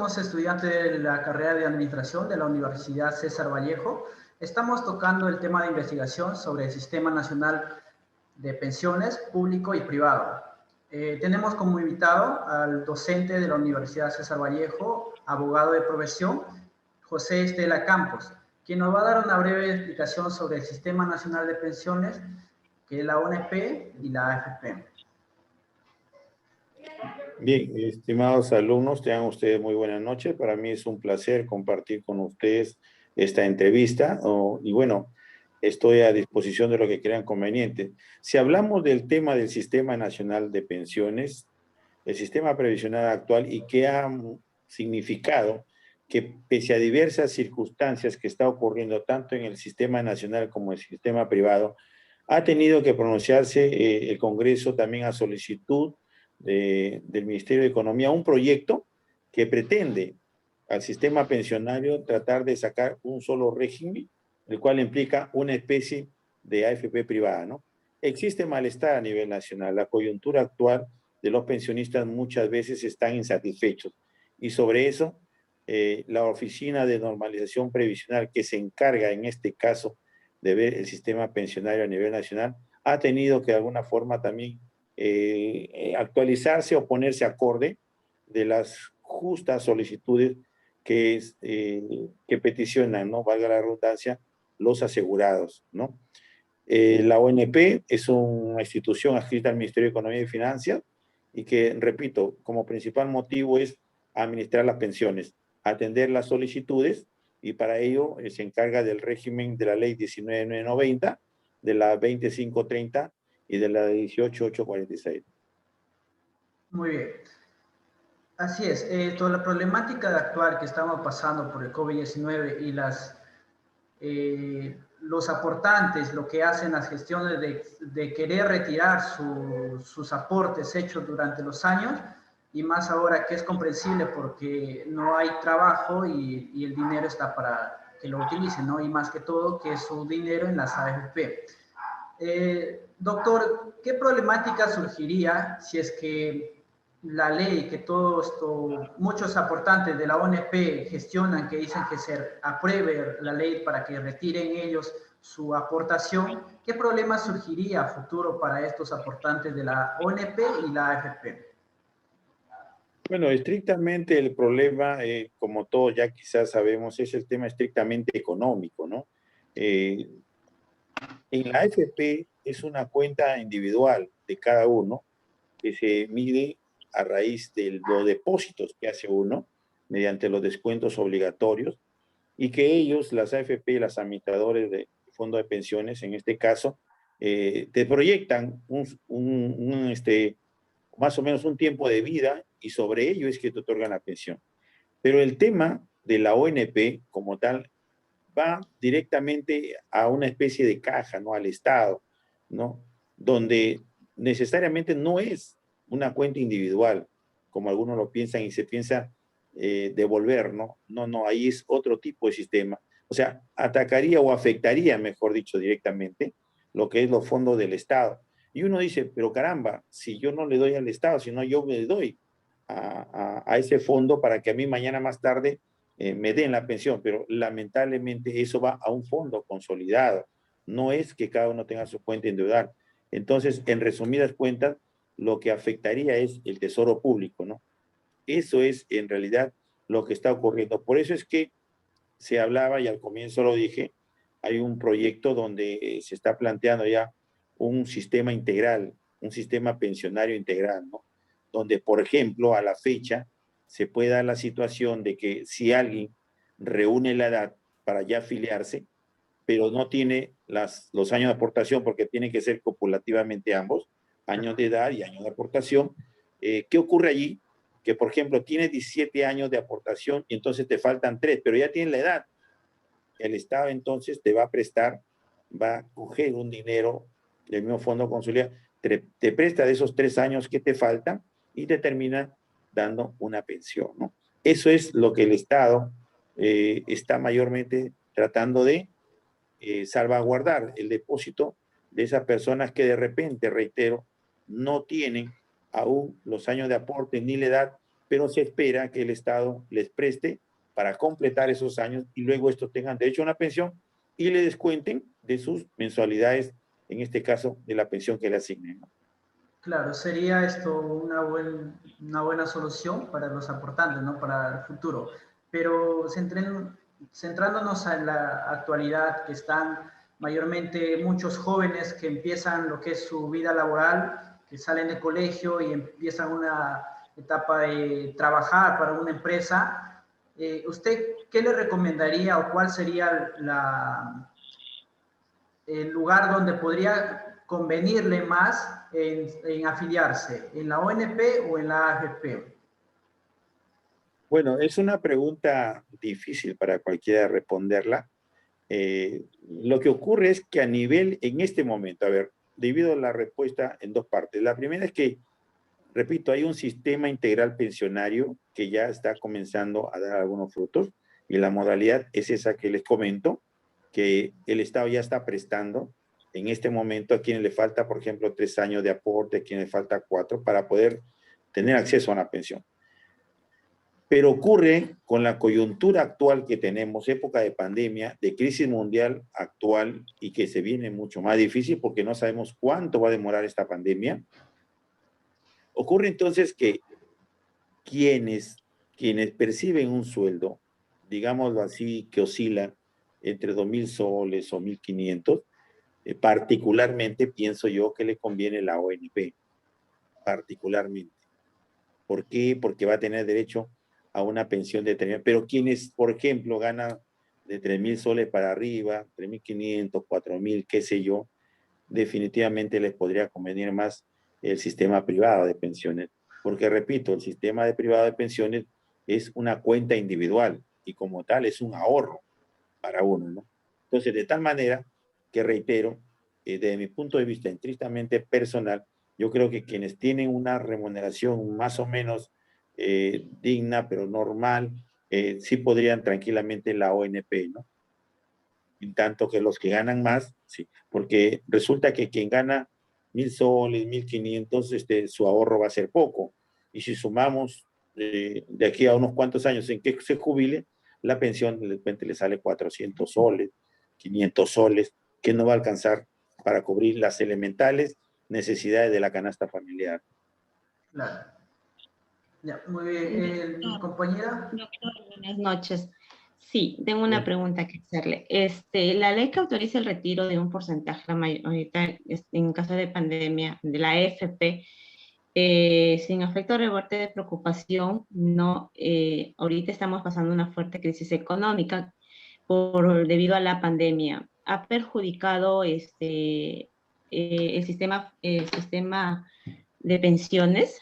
Somos estudiantes de la carrera de Administración de la Universidad César Vallejo. Estamos tocando el tema de investigación sobre el Sistema Nacional de Pensiones Público y Privado. Tenemos como invitado al docente de la Universidad César Vallejo, abogado de profesión, José Estela Campos, quien nos va a dar una breve explicación sobre el Sistema Nacional de Pensiones, que es la ONP y la AFP. Bien, estimados alumnos, tengan ustedes muy buenas noches. Para mí es un placer compartir con ustedes esta entrevista y bueno, estoy a disposición de lo que crean conveniente. Si hablamos del tema del Sistema Nacional de Pensiones, el sistema previsional actual y que ha significado que pese a diversas circunstancias que está ocurriendo tanto en el sistema nacional como en el sistema privado, ha tenido que pronunciarse el Congreso también a solicitud del Ministerio de Economía un proyecto que pretende al sistema pensionario tratar de sacar un solo régimen, el cual implica una especie de AFP privada, ¿no? Existe malestar a nivel nacional. La coyuntura actual de los pensionistas muchas veces están insatisfechos y sobre eso la Oficina de Normalización Previsional que se encarga en este caso de ver el sistema pensionario a nivel nacional ha tenido que de alguna forma también actualizarse o ponerse acorde de las justas solicitudes que peticionan, ¿no? Valga la redundancia, los asegurados, ¿no? La ONP es una institución adscrita al Ministerio de Economía y Finanzas y que, repito, como principal motivo es administrar las pensiones, atender las solicitudes y para ello se encarga del régimen de la ley 19.990, de la 2530 y de la 18.846. Muy bien. Así es. Toda la problemática actual que estamos pasando por el COVID-19 y los aportantes, lo que hacen las gestiones de querer retirar sus aportes hechos durante los años, y más ahora que es comprensible porque no hay trabajo y el dinero está para que lo utilicen, ¿no? Y más que todo que es su dinero en las AFP. Doctor, ¿qué problemática surgiría si es que la ley que muchos aportantes de la ONP gestionan, que dicen que se apruebe la ley para que retiren ellos su aportación? ¿Qué problema surgiría a futuro para estos aportantes de la ONP y la AFP? Bueno, estrictamente el problema, como todos ya quizás sabemos, es el tema estrictamente económico, ¿no? En la AFP es una cuenta individual de cada uno que se mide a raíz de los depósitos que hace uno mediante los descuentos obligatorios y que ellos, las AFP, las administradores de fondo de pensiones, en este caso, te proyectan más o menos un tiempo de vida y sobre ello es que te otorgan la pensión. Pero el tema de la ONP como tal va directamente a una especie de caja, ¿no? Al Estado, ¿no? Donde necesariamente no es una cuenta individual, como algunos lo piensan y se piensa devolver, ¿no? No, no, ahí es otro tipo de sistema. O sea, atacaría o afectaría, mejor dicho, directamente lo que es los fondos del Estado. Y uno dice, pero caramba, si yo no le doy al Estado, sino yo me doy a ese fondo para que a mí mañana más tarde me den la pensión, pero lamentablemente eso va a un fondo consolidado. No es que cada uno tenga su cuenta individual. Entonces, en resumidas cuentas, lo que afectaría es el tesoro público, ¿no? Eso es en realidad lo que está ocurriendo. Por eso es que se hablaba, y al comienzo lo dije, hay un proyecto donde se está planteando ya un sistema integral, un sistema pensionario integral, ¿no? Donde, por ejemplo, a la fecha se puede dar la situación de que si alguien reúne la edad para ya afiliarse, pero no tiene los años de aportación porque tiene que ser copulativamente ambos, años de edad y años de aportación, ¿qué ocurre allí? Que, por ejemplo, tienes 17 años de aportación y entonces te faltan 3, pero ya tienes la edad. El Estado entonces te va a prestar, va a coger un dinero del mismo fondo consolidado, te presta de esos 3 años que te faltan y te termina dando una pensión, ¿no? Eso es lo que el Estado está mayormente tratando de salvaguardar el depósito de esas personas que de repente, reitero, no tienen aún los años de aporte ni la edad pero se espera que el Estado les preste para completar esos años y luego estos tengan derecho a una pensión y le descuenten de sus mensualidades, en este caso, de la pensión que le asignen, ¿no? Claro, sería esto una buena solución para los aportantes, ¿no? Para el futuro. Pero centrándonos en la actualidad, que están mayormente muchos jóvenes que empiezan lo que es su vida laboral, que salen de colegio y empiezan una etapa de trabajar para una empresa. ¿Usted qué le recomendaría o cuál sería el lugar donde podría convenirle más en afiliarse, en la ONP o en la AFP? Bueno, es una pregunta difícil para cualquiera responderla. Lo que ocurre es que a nivel, en este momento, a ver, divido la respuesta en dos partes. La primera es que, repito, hay un sistema integral pensionario que ya está comenzando a dar algunos frutos y la modalidad es esa que les comento, que el Estado ya está prestando en este momento a quienes le falta, por ejemplo, 3 años de aporte, a quienes le falta 4, para poder tener acceso a una pensión. Pero ocurre con la coyuntura actual que tenemos, época de pandemia, de crisis mundial actual y que se viene mucho más difícil porque no sabemos cuánto va a demorar esta pandemia. Ocurre entonces que quienes, quienes perciben un sueldo, digámoslo así, que oscila entre 2.000 soles o 1.500, particularmente pienso yo que le conviene la ONP, particularmente. ¿Por qué? Porque va a tener derecho a una pensión determinada. Pero quienes, por ejemplo, ganan de 3.000 soles para arriba, 3.500, 4.000, qué sé yo, definitivamente les podría convenir más el sistema privado de pensiones. Porque, repito, el sistema de privado de pensiones es una cuenta individual y como tal es un ahorro para uno, ¿no? Entonces, de tal manera que reitero, desde mi punto de vista estrictamente personal, yo creo que quienes tienen una remuneración más o menos digna, pero normal, sí podrían tranquilamente la ONP, ¿no? En tanto que los que ganan más, sí, porque resulta que quien gana 1.000 soles, 1.500, su ahorro va a ser poco. Y si sumamos de aquí a unos cuantos años en que se jubile, la pensión de repente le sale 400 soles, 500 soles, que no va a alcanzar para cubrir las elementales necesidades de la canasta familiar. Claro. Ya, muy bien. Doctor, Compañera. doctor, buenas noches. Sí, tengo una ¿Sí? pregunta que hacerle. La ley que autoriza el retiro de un porcentaje, ahorita, en caso de pandemia, de la AFP, sin efecto rebote de preocupación, no, ahorita estamos pasando una fuerte crisis económica debido a la pandemia. ¿Ha perjudicado el sistema de pensiones?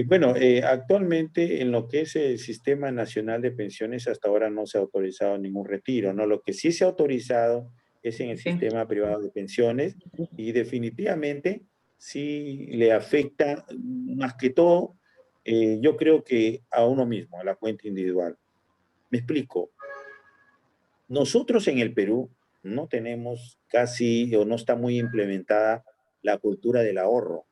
Bueno, actualmente en lo que es el Sistema Nacional de Pensiones hasta ahora no se ha autorizado ningún retiro, ¿no? Lo que sí se ha autorizado es en el Sí. sistema privado de pensiones y definitivamente sí le afecta más que todo, yo creo que a uno mismo, a la cuenta individual. Me explico. Nosotros en el Perú no tenemos casi o no está muy implementada la cultura del ahorro.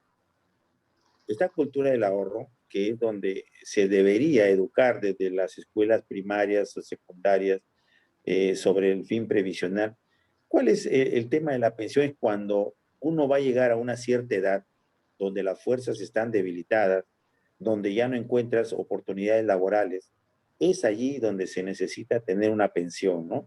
Esta cultura del ahorro, que es donde se debería educar desde las escuelas primarias o secundarias sobre el fin previsional. ¿Cuál es el tema de la pensión? Es cuando uno va a llegar a una cierta edad donde las fuerzas están debilitadas, donde ya no encuentras oportunidades laborales, es allí donde se necesita tener una pensión, ¿no?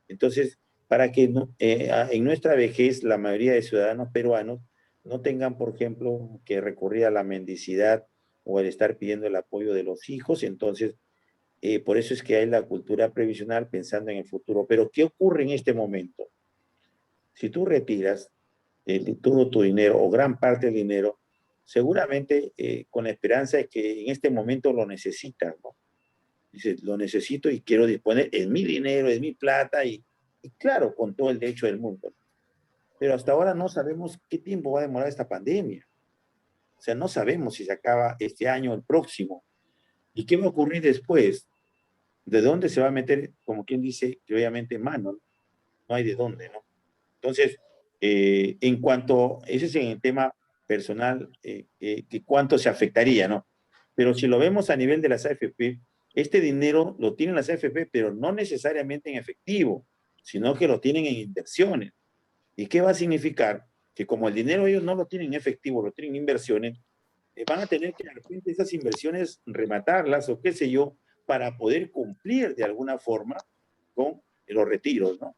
Entonces, para que en nuestra vejez la mayoría de ciudadanos peruanos no tengan, por ejemplo, que recurrir a la mendicidad o el estar pidiendo el apoyo de los hijos, entonces, por eso es que hay la cultura previsional pensando en el futuro. Pero, ¿qué ocurre en este momento? Si tú retiras todo tu dinero o gran parte del dinero, seguramente con la esperanza de que en este momento lo necesitas, ¿no? Dices, lo necesito y quiero disponer, es mi dinero, es mi plata y claro, con todo el derecho del mundo. Pero hasta ahora no sabemos qué tiempo va a demorar esta pandemia. O sea, no sabemos si se acaba este año o el próximo. ¿Y qué va a ocurrir después? ¿De dónde se va a meter, como quien dice, que obviamente mano? No hay de dónde, ¿no? Entonces, en cuanto, ese es en el tema personal, que cuánto se afectaría, ¿no? Pero si lo vemos a nivel de las AFP, este dinero lo tienen las AFP, pero no necesariamente en efectivo, sino que lo tienen en inversiones. ¿Y qué va a significar? Que como el dinero ellos no lo tienen en efectivo, lo tienen en inversiones, van a tener que de repente esas inversiones rematarlas o qué sé yo, para poder cumplir de alguna forma con los retiros, ¿no?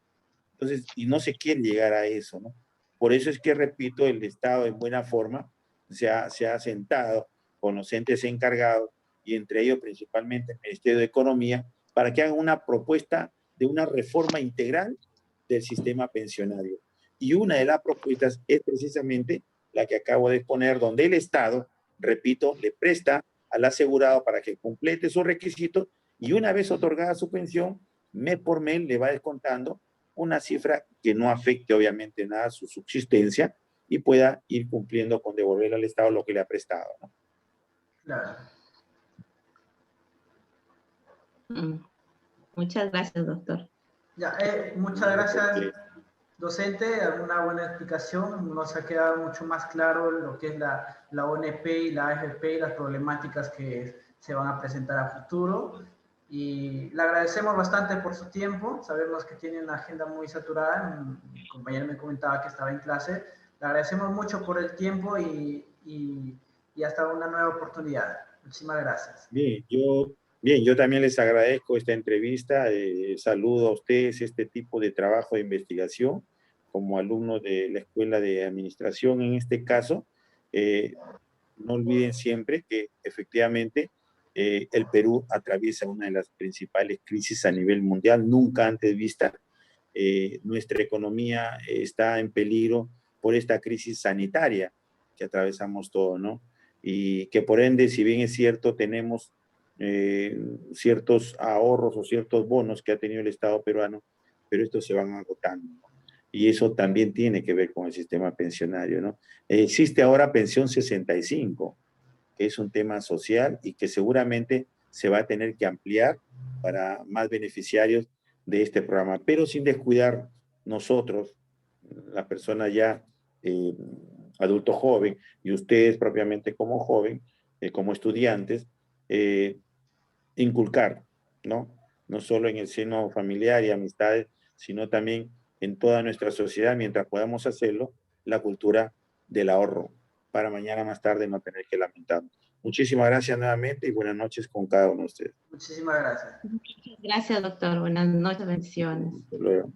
Entonces, y no se quiere llegar a eso, ¿no? Por eso es que, repito, el Estado en buena forma se ha sentado con los entes encargados y entre ellos principalmente el Ministerio de Economía para que hagan una propuesta de una reforma integral del sistema pensionario. Y una de las propuestas es precisamente la que acabo de exponer, donde el Estado, repito, le presta al asegurado para que complete sus requisitos y una vez otorgada su pensión, mes por mes le va descontando una cifra que no afecte obviamente nada a su subsistencia y pueda ir cumpliendo con devolver al Estado lo que le ha prestado, ¿no? Claro. Muchas gracias, doctor. Ya, muchas gracias, docente. Una buena explicación. Nos ha quedado mucho más claro lo que es la ONP y la AFP y las problemáticas que se van a presentar a futuro. Y le agradecemos bastante por su tiempo. Sabemos que tiene una agenda muy saturada. Mi compañero me comentaba que estaba en clase. Le agradecemos mucho por el tiempo y hasta una nueva oportunidad. Muchísimas gracias. Bien, yo también les agradezco esta entrevista. Saludo a ustedes este tipo de trabajo de investigación como alumnos de la Escuela de Administración en este caso. No olviden siempre que efectivamente el Perú atraviesa una de las principales crisis a nivel mundial, nunca antes vista. Nuestra economía está en peligro por esta crisis sanitaria que atravesamos todos, ¿no? Y que por ende, si bien es cierto, tenemos ciertos ahorros o ciertos bonos que ha tenido el Estado peruano, pero estos se van agotando, ¿no? Y eso también tiene que ver con el sistema pensionario, ¿no? Existe ahora pensión 65, que es un tema social y que seguramente se va a tener que ampliar para más beneficiarios de este programa, pero sin descuidar nosotros, la persona ya adulto joven, y ustedes propiamente como joven, como estudiantes, inculcar, ¿no? No solo en el seno familiar y amistades, sino también en toda nuestra sociedad, mientras podamos hacerlo, la cultura del ahorro, para mañana más tarde no tener que lamentarnos. Muchísimas gracias nuevamente y buenas noches con cada uno de ustedes. Muchísimas gracias. Muchas gracias, doctor. Buenas noches, bendiciones. Hasta luego.